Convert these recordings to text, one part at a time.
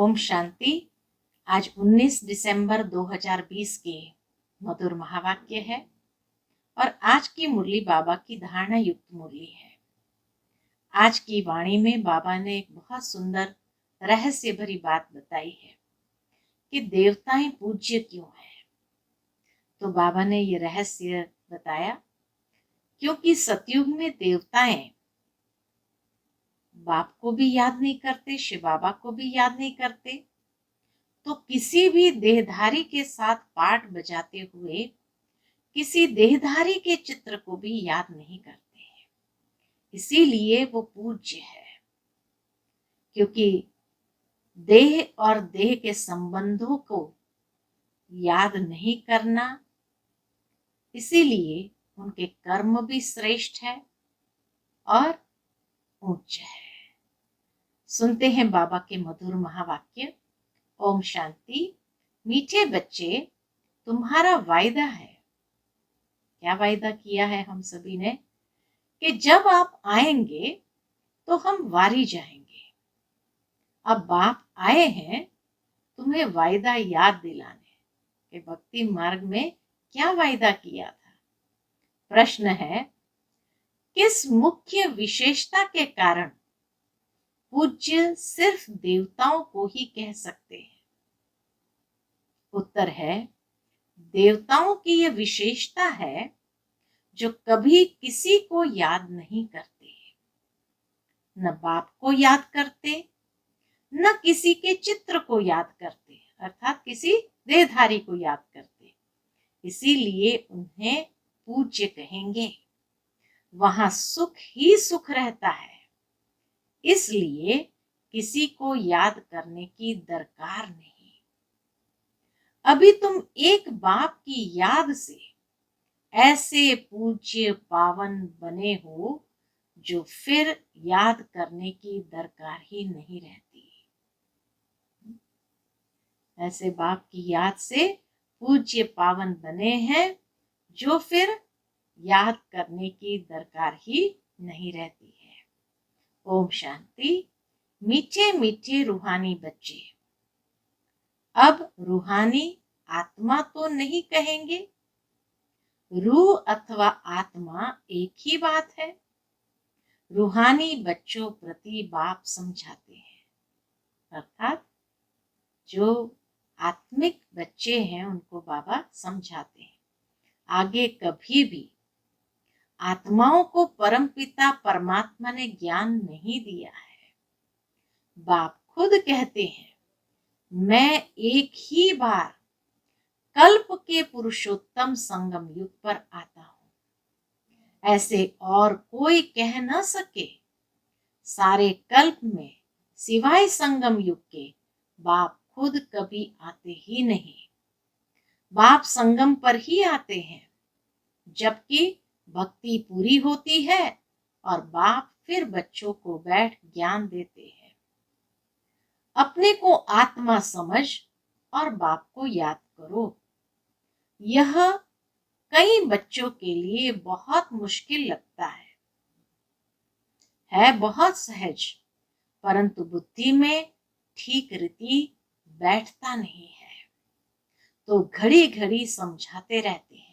ओम शांति। आज 19 दिसंबर 2020 के मधुर महावाक्य है और आज की मुरली बाबा की धारणा युक्त मुरली है। आज की वाणी में बाबा ने एक बहुत सुंदर रहस्य भरी बात बताई है कि देवताएं पूज्य क्यों हैं। तो बाबा ने ये रहस्य बताया क्योंकि सतयुग में देवताएं बाप को भी याद नहीं करते, शिव बाबा को भी याद नहीं करते, तो किसी भी देहधारी के साथ पाठ बजाते हुए किसी देहधारी के चित्र को भी याद नहीं करते हैं। इसीलिए वो पूज्य है, क्योंकि देह और देह के संबंधों को याद नहीं करना, इसीलिए उनके कर्म भी श्रेष्ठ है और उच्च है। सुनते हैं बाबा के मधुर महावाक्य। ओम शांति। मीठे बच्चे, तुम्हारा वायदा है। क्या वायदा किया है हम सभी ने कि जब आप आएंगे तो हम वारी जाएंगे। अब बाप आए हैं तुम्हें वायदा याद दिलाने कि भक्ति मार्ग में क्या वायदा किया था। प्रश्न है, किस मुख्य विशेषता के कारण पूज्य सिर्फ देवताओं को ही कह सकते हैं? उत्तर है, देवताओं की यह विशेषता है जो कभी किसी को याद नहीं करते, न बाप को याद करते, न किसी के चित्र को याद करते, अर्थात किसी देहधारी को याद करते। इसीलिए उन्हें पूज्य कहेंगे। वहां सुख ही सुख रहता है, इसलिए किसी को याद करने की दरकार नहीं। अभी तुम एक बाप की याद से ऐसे पूज्य पावन बने हो जो फिर याद करने की दरकार ही नहीं रहती। ऐसे बाप की याद से पूज्य पावन बने हैं जो फिर याद करने की दरकार ही नहीं रहती है। ओम शांति। मीठे मीठे रूहानी बच्चे, अब रूहानी आत्मा तो नहीं कहेंगे। रूह अथवा आत्मा एक ही बात है। रूहानी बच्चों प्रति बाप समझाते हैं, अर्थात जो आत्मिक बच्चे हैं उनको बाबा समझाते हैं। आगे कभी भी आत्माओं को परमपिता परमात्मा ने ज्ञान नहीं दिया है। बाप खुद कहते हैं, मैं एक ही बार कल्प के पुरुषोत्तम संगम युग पर आता हूं। ऐसे और कोई कह न सके। सारे कल्प में सिवाय संगम युग के बाप खुद कभी आते ही नहीं। बाप संगम पर ही आते हैं जबकि भक्ति पूरी होती है और बाप फिर बच्चों को बैठ ज्ञान देते हैं। अपने को आत्मा समझ और बाप को याद करो। यह कई बच्चों के लिए बहुत मुश्किल लगता है बहुत सहज, परंतु बुद्धि में ठीक रीति बैठता नहीं है। तो घड़ी घड़ी समझाते रहते हैं,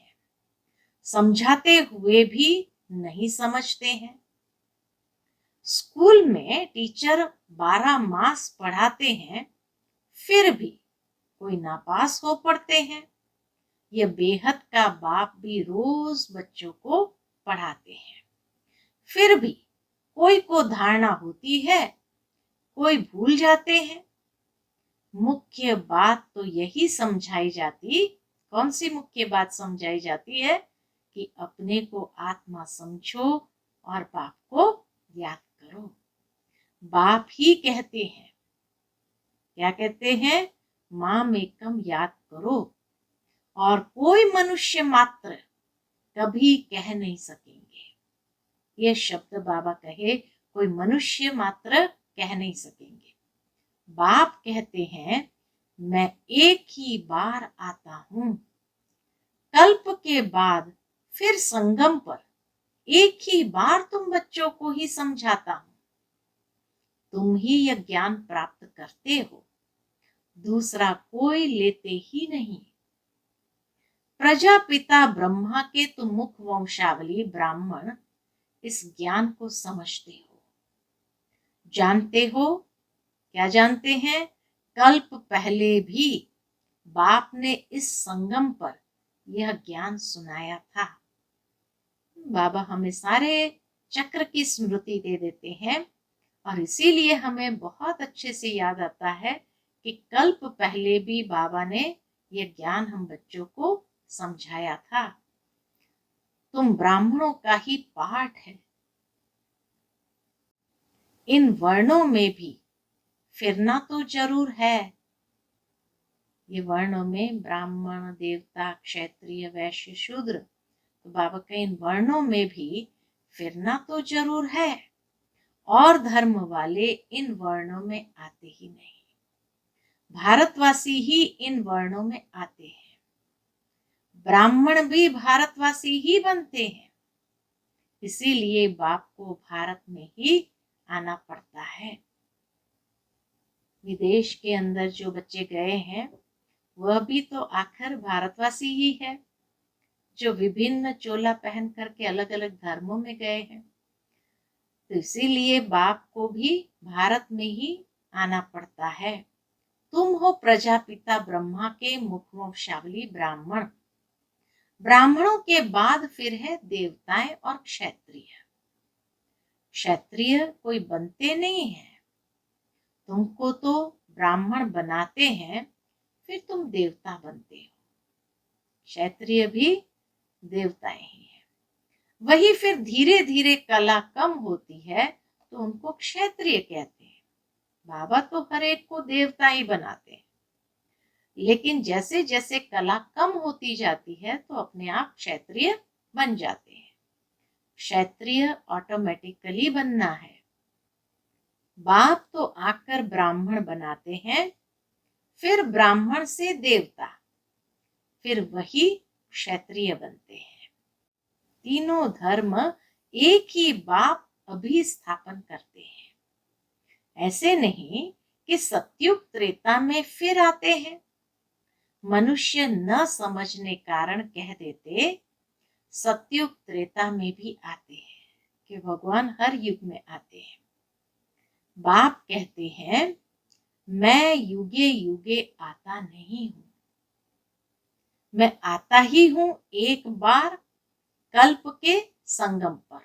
समझाते हुए भी नहीं समझते हैं। स्कूल में टीचर 12 मास पढ़ाते हैं, फिर भी कोई नापास हो पड़ते हैं। यह बेहद का बाप भी रोज बच्चों को पढ़ाते हैं, फिर भी कोई को धारणा होती है, कोई भूल जाते हैं। मुख्य बात तो यही समझाई जाती। कौन सी मुख्य बात समझाई जाती है? कि अपने को आत्मा समझो और बाप को याद करो। बाप ही कहते हैं, क्या कहते हैं? माम एकम याद करो, और कोई मनुष्य मात्र कभी कह नहीं सकेंगे। ये शब्द बाबा कहे, कोई मनुष्य मात्र कह नहीं सकेंगे। बाप कहते हैं, मैं एक ही बार आता हूं। कल्प के बाद फिर संगम पर एक ही बार तुम बच्चों को ही समझाता हूं। तुम ही यह ज्ञान प्राप्त करते हो। दूसरा कोई लेते ही नहीं। प्रजापिता ब्रह्मा के तुम मुख वंशावली ब्राह्मण इस ज्ञान को समझते हो, जानते हो। क्या जानते हैं? कल्प पहले भी बाप ने इस संगम पर यह ज्ञान सुनाया था। बाबा हमें सारे चक्र की स्मृति दे देते हैं और इसीलिए हमें बहुत अच्छे से याद आता है कि कल्प पहले भी बाबा ने यह ज्ञान हम बच्चों को समझाया था। तुम ब्राह्मणों का ही पाठ है। इन वर्णों में भी फिरना तो जरूर है। ये वर्णों में ब्राह्मण, देवता, क्षत्रिय, वैश्य, शूद्र, तो बाबा के इन वर्णों में भी फिरना तो जरूर है। और धर्म वाले इन वर्णों में आते ही नहीं, भारतवासी ही इन वर्णों में आते हैं। ब्राह्मण भी भारतवासी ही बनते हैं, इसीलिए बाप को भारत में ही आना पड़ता है। विदेश के अंदर जो बच्चे गए हैं वह भी तो आखिर भारतवासी ही है, जो विभिन्न चोला पहन करके अलग अलग धर्मों में गए हैं। तो इसीलिए बाप को भी भारत में ही आना पड़ता है। तुम हो प्रजापिता ब्रह्मा के मुखवंशावली ब्राह्मण। ब्राह्मणों के बाद फिर है देवताएं और क्षत्रिय। क्षत्रिय कोई बनते नहीं है, तुमको तो ब्राह्मण बनाते हैं, फिर तुम देवता बनते हो। क्षत्रिय भी देवताएं ही है। वही फिर धीरे धीरे कला कम होती है तो उनको क्षत्रिय कहते हैं। बाबा तो हर एक को देवता ही बनाते हैं, लेकिन जैसे जैसे कला कम होती जाती है तो अपने आप क्षत्रिय बन जाते हैं। क्षत्रिय ऑटोमेटिकली बनना है। बाप तो आकर ब्राह्मण बनाते हैं, फिर ब्राह्मण से देवता, फिर वही क्षत्रिय बनते हैं। तीनों धर्म एक ही बाप अभिस्थापन करते हैं। ऐसे नहीं कि सतयुग त्रेता में फिर आते हैं। मनुष्य न समझने कारण कह देते सतयुग त्रेता में भी आते हैं, कि भगवान हर युग में आते हैं। बाप कहते हैं मैं युगे युगे आता नहीं हूं, मैं आता ही हूं एक बार कल्प के संगम पर।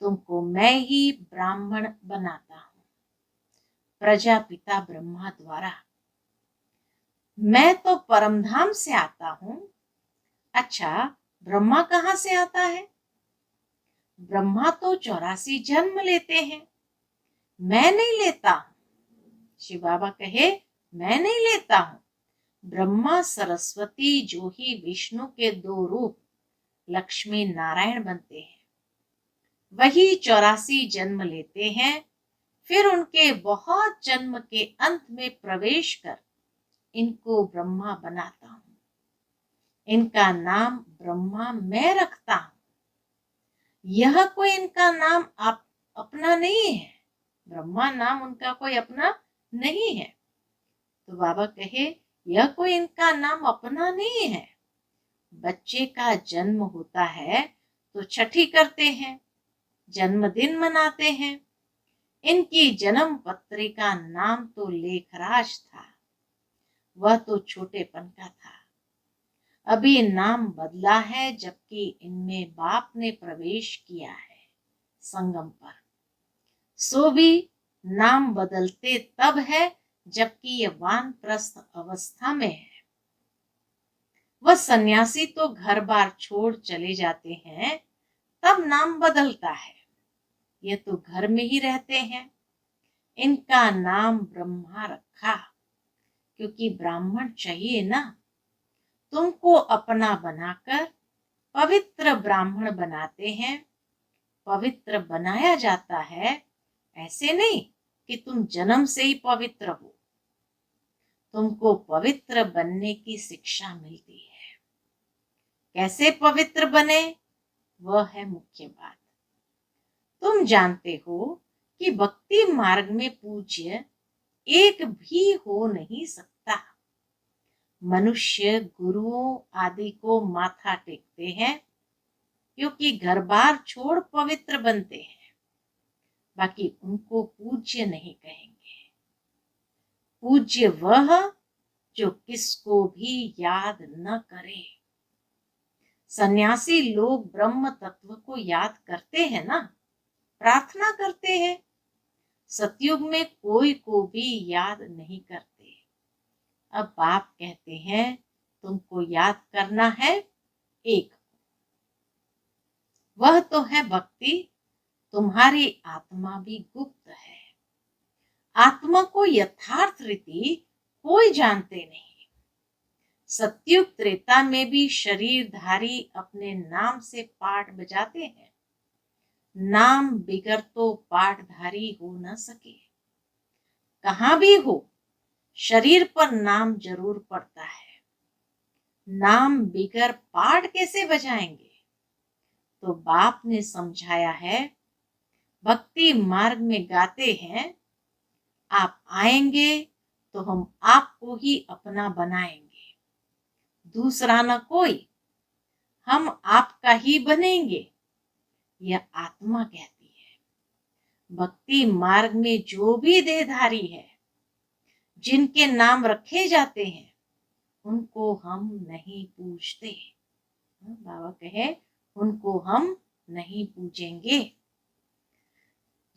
तुमको मैं ही ब्राह्मण बनाता हूं, प्रजापिता ब्रह्मा द्वारा। मैं तो परमधाम से आता हूं। अच्छा, ब्रह्मा कहां से आता है? ब्रह्मा तो 84 जन्म लेते हैं, मैं नहीं लेता हूं। शिव बाबा कहे मैं नहीं लेता हूं। ब्रह्मा सरस्वती जो ही विष्णु के दो रूप लक्ष्मी नारायण बनते हैं, वही 84 जन्म लेते हैं। फिर उनके बहुत जन्म के अंत में प्रवेश कर इनको ब्रह्मा बनाता हूं। इनका नाम ब्रह्मा मैं रखता हूं। यह कोई इनका नाम अपना नहीं है। ब्रह्मा नाम उनका कोई अपना नहीं है। तो बाबा कहे यह कोई इनका नाम अपना नहीं है। बच्चे का जन्म होता है तो छठी करते हैं, जन्मदिन मनाते हैं। इनकी जन्म पत्रिका नाम तो लेखराज था, वह तो छोटेपन का था। अभी नाम बदला है, जबकि इनमें बाप ने प्रवेश किया है संगम पर। सो भी नाम बदलते तब है जबकि ये वानप्रस्थ अवस्था में है। वह सन्यासी तो घर बार छोड़ चले जाते हैं, तब नाम बदलता है। ये तो घर में ही रहते हैं। इनका नाम ब्रह्मा रखा, क्योंकि ब्राह्मण चाहिए ना। तुमको अपना बनाकर पवित्र ब्राह्मण बनाते हैं। पवित्र बनाया जाता है, ऐसे नहीं कि तुम जन्म से ही पवित्र हो। तुमको पवित्र बनने की शिक्षा मिलती है। कैसे पवित्र बने, वह है मुख्य बात। तुम जानते हो कि भक्ति मार्ग में पूज्य एक भी हो नहीं सकता। मनुष्य गुरुओं आदि को माथा टेकते हैं क्योंकि घर बार छोड़ पवित्र बनते हैं, बाकी उनको पूज्य नहीं कहेंगे। पूज्य वह जो किसको भी याद न करे। सन्यासी लोग ब्रह्म तत्व को याद करते हैं ना, प्रार्थना करते हैं। सतयुग में कोई को भी याद नहीं करते। अब बाप कहते हैं तुमको याद करना है एक, वह तो है भक्ति। तुम्हारी आत्मा भी गुप्त है। आत्मा को यथार्थ रीति कोई जानते नहीं। सतयुग त्रेता में भी शरीरधारी अपने नाम से पाठ बजाते हैं। नाम बिगर तो पाठधारी हो न सके। कहां भी हो शरीर पर नाम जरूर पड़ता है। नाम बिगर पाठ कैसे बजाएंगे? तो बाप ने समझाया है, भक्ति मार्ग में गाते हैं, आप आएंगे तो हम आपको ही अपना बनाएंगे, दूसरा न कोई, हम आपका ही बनेंगे, यह आत्मा कहती है। भक्ति मार्ग में जो भी देहधारी है, जिनके नाम रखे जाते हैं, उनको हम नहीं पूजते। बाबा कहे उनको हम नहीं पूजेंगे।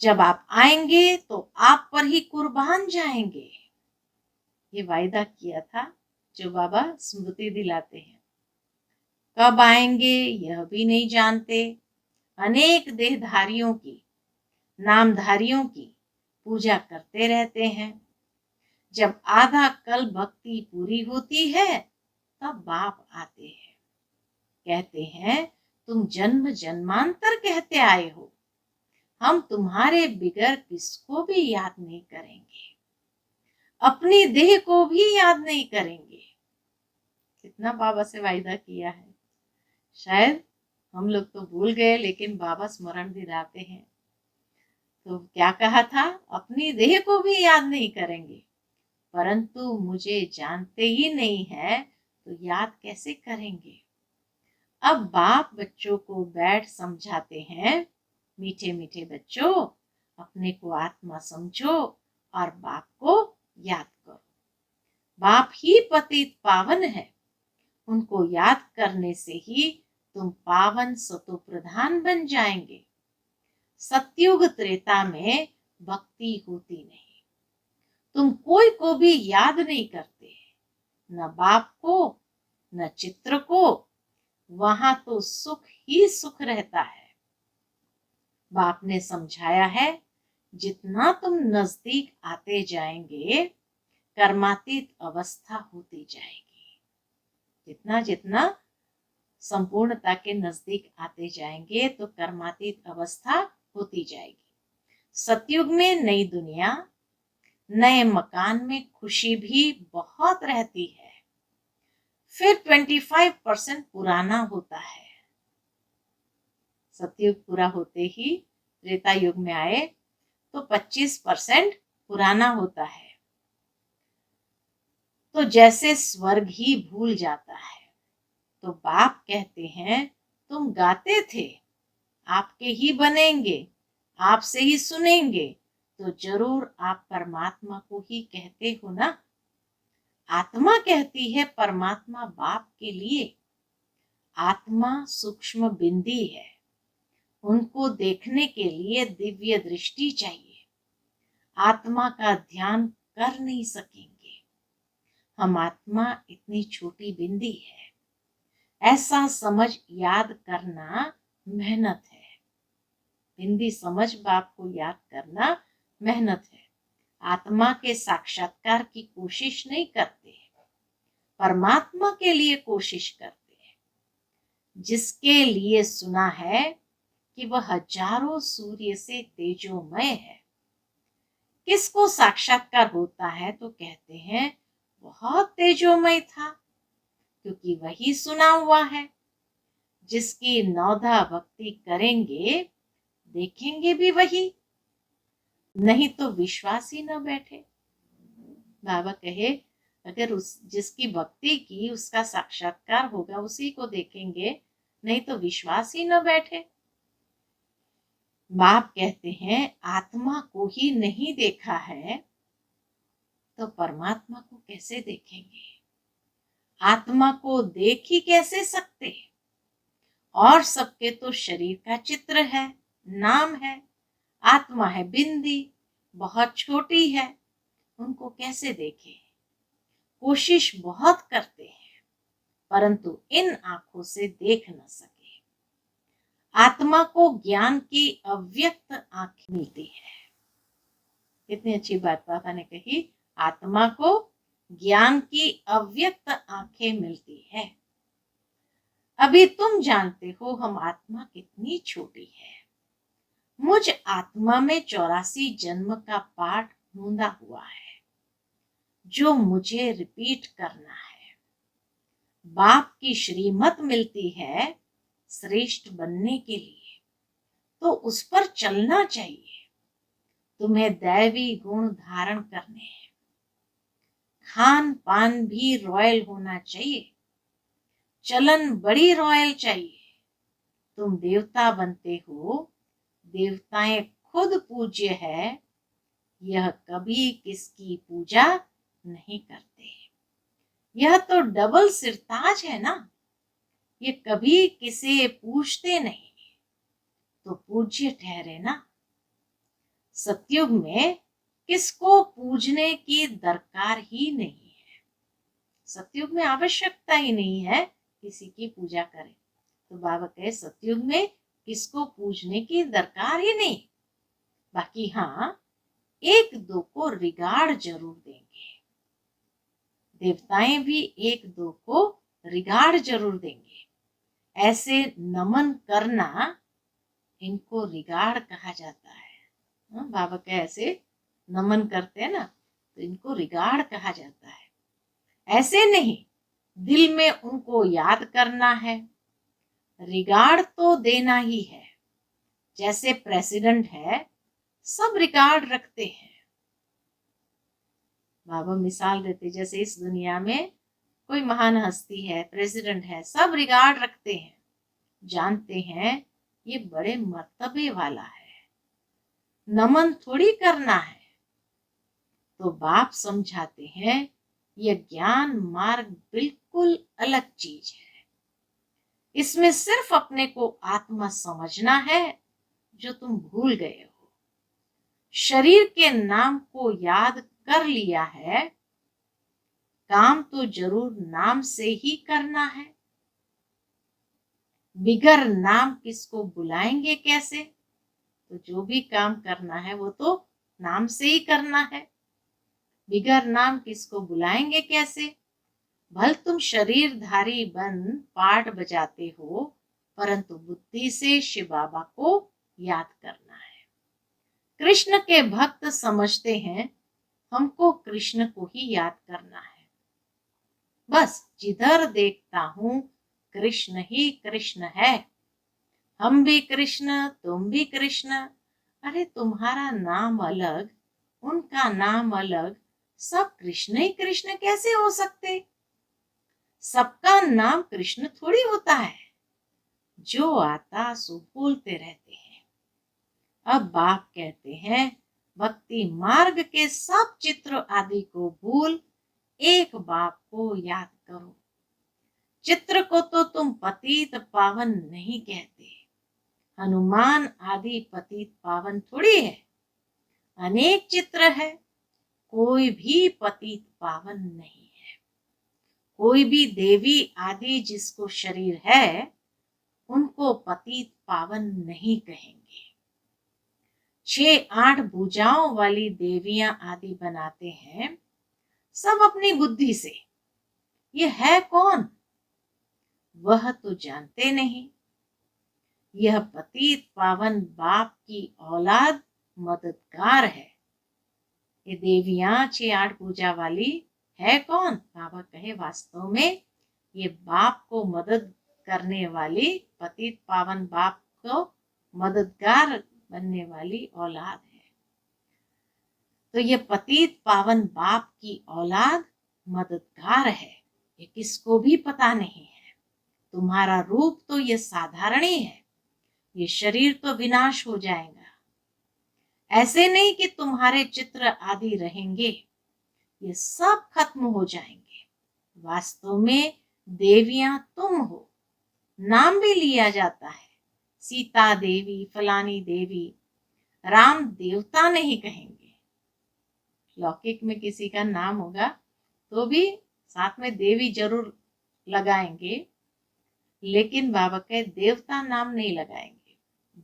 जब आप आएंगे तो आप पर ही कुर्बान जाएंगे। ये वायदा किया था जो बाबा स्मृति दिलाते हैं। कब आएंगे यह भी नहीं जानते। अनेक देहधारियों की, नामधारियों की पूजा करते रहते हैं। जब आधा कल भक्ति पूरी होती है तब बाप आते हैं, कहते हैं तुम जन्म जन्मांतर कहते आए हो, हम तुम्हारे बिगर किसको भी याद नहीं करेंगे, अपनी देह को भी याद नहीं करेंगे। कितना बाबा से वायदा किया है। शायद हम लोग तो भूल गए, लेकिन बाबा स्मरण दिलाते हैं। तो क्या कहा था? अपनी देह को भी याद नहीं करेंगे, परंतु मुझे जानते ही नहीं है तो याद कैसे करेंगे। अब बाप बच्चों को बैठ समझाते हैं, मीठे मीठे बच्चों, अपने को आत्मा समझो और बाप को याद करो। बाप ही पतित पावन है, उनको याद करने से ही तुम पावन सतो प्रधान बन जाएंगे। सतयुग त्रेता में भक्ति होती नहीं। तुम कोई को भी याद नहीं करते, न बाप को न चित्र को। वहां तो सुख ही सुख रहता है। बाप ने समझाया है, जितना तुम नजदीक आते जाएंगे कर्मातीत अवस्था होती जाएगी। जितना जितना संपूर्णता के नजदीक आते जाएंगे तो कर्मातीत अवस्था होती जाएगी। सतयुग में नई दुनिया, नए मकान में खुशी भी बहुत रहती है। फिर 25% पुराना होता है। सतयुग पूरा होते ही त्रेता युग में आए तो 25% पुराना होता है। तो जैसे स्वर्ग ही भूल जाता है। तो बाप कहते हैं तुम गाते थे, आपके ही बनेंगे, आपसे ही सुनेंगे, तो जरूर आप परमात्मा को ही कहते हो ना। आत्मा कहती है परमात्मा बाप के लिए। आत्मा सूक्ष्म बिंदी है, उनको देखने के लिए दिव्य दृष्टि चाहिए। आत्मा का ध्यान कर नहीं सकेंगे। हम आत्मा इतनी छोटी बिंदी है, ऐसा समझ याद करना मेहनत है। बिंदी समझ बाप को याद करना मेहनत है। आत्मा के साक्षात्कार की कोशिश नहीं करते, परमात्मा के लिए कोशिश करते हैं। जिसके लिए सुना है कि वह हजारों सूर्य से तेजोमय है। किसको साक्षात्कार होता है तो कहते हैं बहुत तेजोमय था, क्योंकि वही सुना हुआ है। जिसकी नौधा भक्ति करेंगे देखेंगे भी वही, नहीं तो विश्वास ही न बैठे। बाबा कहे अगर उस जिसकी भक्ति की उसका साक्षात्कार होगा उसी को देखेंगे, नहीं तो विश्वास ही न बैठे। बाप कहते हैं आत्मा को ही नहीं देखा है तो परमात्मा को कैसे देखेंगे? आत्मा को देख ही कैसे सकते? और सबके तो शरीर का चित्र है, नाम है, आत्मा है बिंदी, बहुत छोटी है, उनको कैसे देखें? कोशिश बहुत करते हैं परंतु इन आंखों से देख न सके। आत्मा को ज्ञान की अव्यक्त आंख मिलती है। कितनी अच्छी बात पापा ने कही, आत्मा को ज्ञान की अव्यक्त आंखें मिलती है। अभी तुम जानते हो हम आत्मा कितनी छोटी है। मुझ आत्मा में 84 जन्म का पाठ गूंदा हुआ है जो मुझे रिपीट करना है। बाप की श्रीमत मिलती है श्रेष्ठ बनने के लिए, तो उस पर चलना चाहिए। तुम्हें दैवी गुण धारण करने हैं। खान पान भी रॉयल होना चाहिए, चलन बड़ी रॉयल चाहिए। तुम देवता बनते हो, देवताएं खुद पूज्य है, यह कभी किसकी पूजा नहीं करते। यह तो डबल सिरताज है ना, ये कभी किसे पूछते नहीं तो पूज्य ठहरे ना। सतयुग में किसको पूजने की दरकार ही नहीं है। सतयुग में आवश्यकता ही नहीं है किसी की पूजा करें। तो बाबा कहे सतयुग में किसको पूजने की दरकार ही नहीं। बाकी हाँ, एक दो को रिगार्ड जरूर देंगे। देवताएं भी एक दो को रिगार्ड जरूर देंगे। ऐसे नमन करना, इनको रिगार्ड कहा जाता है। बाबा के ऐसे नमन करते हैं ना, तो इनको रिगार्ड कहा जाता है। ऐसे नहीं, दिल में उनको याद करना है। रिगार्ड तो देना ही है। जैसे प्रेसिडेंट है, सब रिगार्ड रखते हैं। बाबा मिसाल देते, जैसे इस दुनिया में कोई महान हस्ती है, प्रेसिडेंट है, सब रिगार्ड रखते हैं, जानते हैं ये बड़े मर्तबे वाला है, नमन थोड़ी करना है। तो बाप समझाते हैं यह ज्ञान मार्ग बिल्कुल अलग चीज है। इसमें सिर्फ अपने को आत्मा समझना है जो तुम भूल गए हो। शरीर के नाम को याद कर लिया है, काम तो जरूर नाम से ही करना है। बिगर नाम किसको बुलाएंगे कैसे? तो जो भी काम करना है वो तो नाम से ही करना है। बिगर नाम किसको बुलाएंगे कैसे? भल तुम शरीरधारी बन पाठ बजाते हो, परंतु बुद्धि से शिव बाबा को याद करना है। कृष्ण के भक्त समझते हैं हमको कृष्ण को ही याद करना है। बस जिधर देखता हूं कृष्ण ही कृष्ण है। हम भी कृष्ण, तुम भी कृष्ण। अरे तुम्हारा नाम अलग, उनका नाम अलग, सब कृष्ण ही कृष्ण कैसे हो सकते? सबका नाम कृष्ण थोड़ी होता है। जो आता सो बोलते रहते हैं। अब बाप कहते हैं भक्ति मार्ग के सब चित्र आदि को भूल एक बाप को याद करो। चित्र को तो तुम पतित पावन नहीं कहते। हनुमान आदि पतित पावन थोड़ी है। अनेक चित्र है, कोई भी पतित पावन नहीं है। कोई भी देवी आदि जिसको शरीर है उनको पतित पावन नहीं कहेंगे। 6-8 भुजाओं वाली देवियां आदि बनाते हैं सब अपनी बुद्धि से। ये है कौन? वह तो जानते नहीं। यह पतित पावन बाप की औलाद मददगार है। ये देवियां 6-8 पूजा वाली है कौन? बाबा कहे वास्तव में ये बाप को मदद करने वाली, पतित पावन बाप को मददगार बनने वाली औलाद है। तो ये पतित पावन बाप की औलाद मददगार है, ये किसको भी पता नहीं है। तुम्हारा रूप तो ये साधारण ही है, ये शरीर तो विनाश हो जाएगा। ऐसे नहीं कि तुम्हारे चित्र आदि रहेंगे, ये सब खत्म हो जाएंगे। वास्तव में देवियां तुम हो, नाम भी लिया जाता है, सीता देवी, फलानी देवी। राम देवता नहीं कहेंगे। लौकिक में किसी का नाम होगा तो भी साथ में देवी जरूर लगाएंगे, लेकिन बाबा के देवता नाम नहीं लगाएंगे,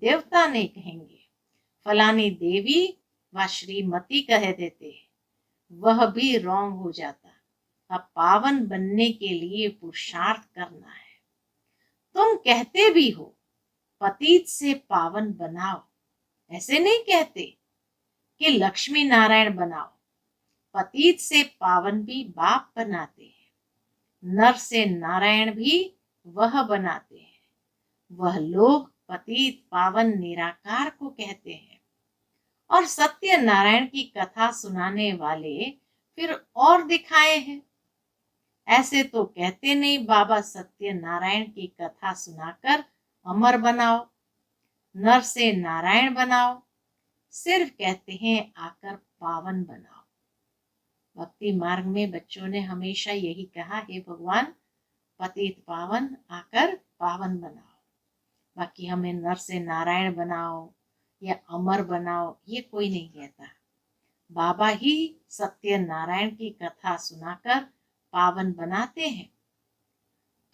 देवता नहीं कहेंगे। फलानी देवी व श्रीमती कह देते, वह भी रॉन्ग हो जाता। अब पावन बनने के लिए पुरुषार्थ करना है। तुम कहते भी हो पतित से पावन बनाओ, ऐसे नहीं कहते कि लक्ष्मी नारायण बनाओ। पतित से पावन भी बाप बनाते हैं, नर से नारायण भी वह बनाते हैं। वह लोग पतित पावन निराकार को कहते हैं, और सत्य नारायण की कथा सुनाने वाले फिर और दिखाए हैं। ऐसे तो कहते नहीं बाबा सत्य नारायण की कथा सुनाकर अमर बनाओ, नर से नारायण बनाओ, सिर्फ कहते हैं आकर पावन बनाओ। भक्ति मार्ग में बच्चों ने हमेशा यही कहा है, भगवान पतित पावन आकर पावन बनाओ। बाकी हमें नर से नारायण बनाओ या अमर बनाओ, ये कोई नहीं कहता। बाबा ही सत्य नारायण की कथा सुनाकर पावन बनाते हैं।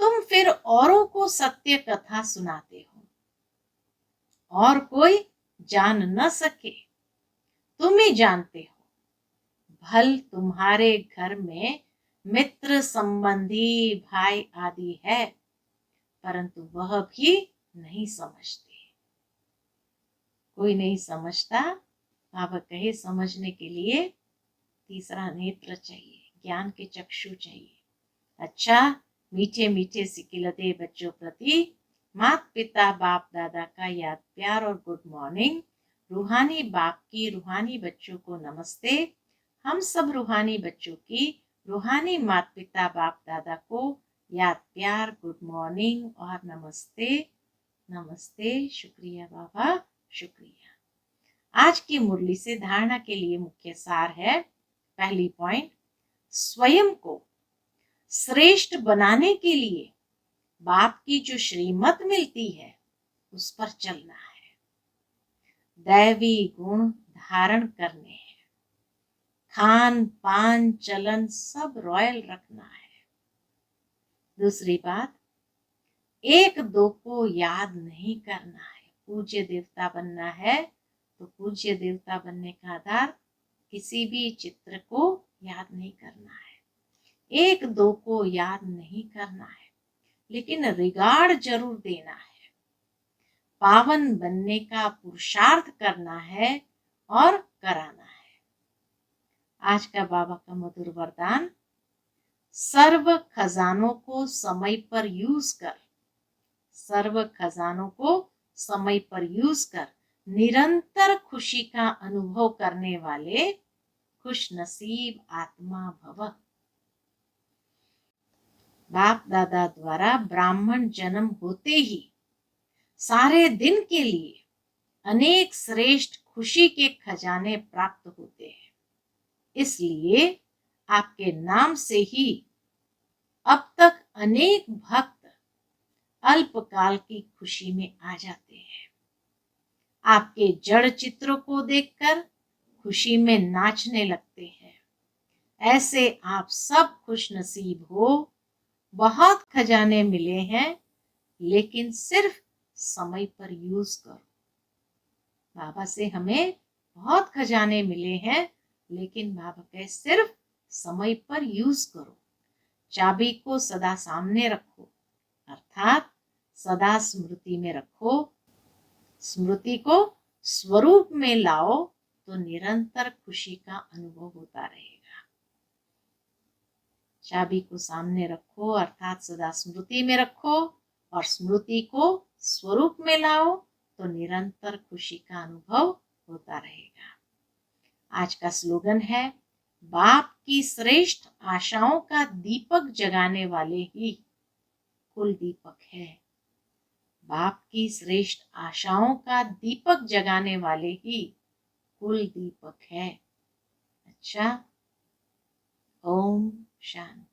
तुम फिर औरों को सत्य कथा सुनाते हो, और कोई जान न सके, तुम ही जानते हो। भल तुम्हारे घर में मित्र संबंधी भाई आदि है, परंतु वह भी नहीं समझते। कोई नहीं समझता। बाबा कहे समझने के लिए तीसरा नेत्र चाहिए, ज्ञान के चक्षु चाहिए। अच्छा, मीठे मीठे सिकिलते बच्चों प्रति माता पिता बाप दादा का याद प्यार और गुड मॉर्निंग। रूहानी बाप की रूहानी बच्चों को नमस्ते। हम सब रूहानी बच्चों की रूहानी माता पिता बाप दादा को याद प्यार गुड मॉर्निंग और नमस्ते। नमस्ते, शुक्रिया बाबा, शुक्रिया। आज की मुरली से धारणा के लिए मुख्य सार है। पहली पॉइंट, स्वयं को श्रेष्ठ बनाने के लिए बाप की जो श्रीमत मिलती है उस पर चलना है। दैवी गुण धारण करने हैं, खान पान चलन सब रॉयल रखना है। दूसरी बात, एक दो को याद नहीं करना है। पूज्य देवता बनना है तो पूज्य देवता बनने का आधार किसी भी चित्र को याद नहीं करना है, एक दो को याद नहीं करना है, लेकिन रिगार्ड जरूर देना है। पावन बनने का पुरुषार्थ करना है और कराना है। आज का बाबा का मधुर वरदान, सर्व खजानों को समय पर यूज कर, सर्व खजानों को समय पर यूज कर निरंतर खुशी का अनुभव करने वाले खुश नसीब आत्मा भव। बाप दादा द्वारा ब्राह्मण जन्म होते ही सारे दिन के लिए अनेक श्रेष्ठ खुशी के खजाने प्राप्त होते हैं। इसलिए आपके नाम से ही अब तक अनेक भक्त अल्पकाल की खुशी में आ जाते हैं। आपके जड़ चित्रों को देखकर खुशी में नाचने लगते हैं। ऐसे आप सब खुश नसीब हो। बहुत खजाने मिले हैं, लेकिन सिर्फ समय पर यूज करो। बाबा से हमें बहुत खजाने मिले हैं, लेकिन बाबा के सिर्फ समय पर यूज करो। चाबी को सदा सामने रखो, अर्थात सदा स्मृति में रखो। स्मृति को स्वरूप में लाओ तो निरंतर खुशी का अनुभव होता रहेगा। चाबी को सामने रखो अर्थात सदा स्मृति में रखो, और स्मृति को स्वरूप में लाओ तो निरंतर खुशी का अनुभव होता रहेगा। आज का स्लोगन है, बाप की श्रेष्ठ आशाओं का दीपक जगाने वाले ही कुल दीपक है। बाप की श्रेष्ठ आशाओं का दीपक जगाने वाले ही कुल दीपक है। अच्छा, ओम शांति।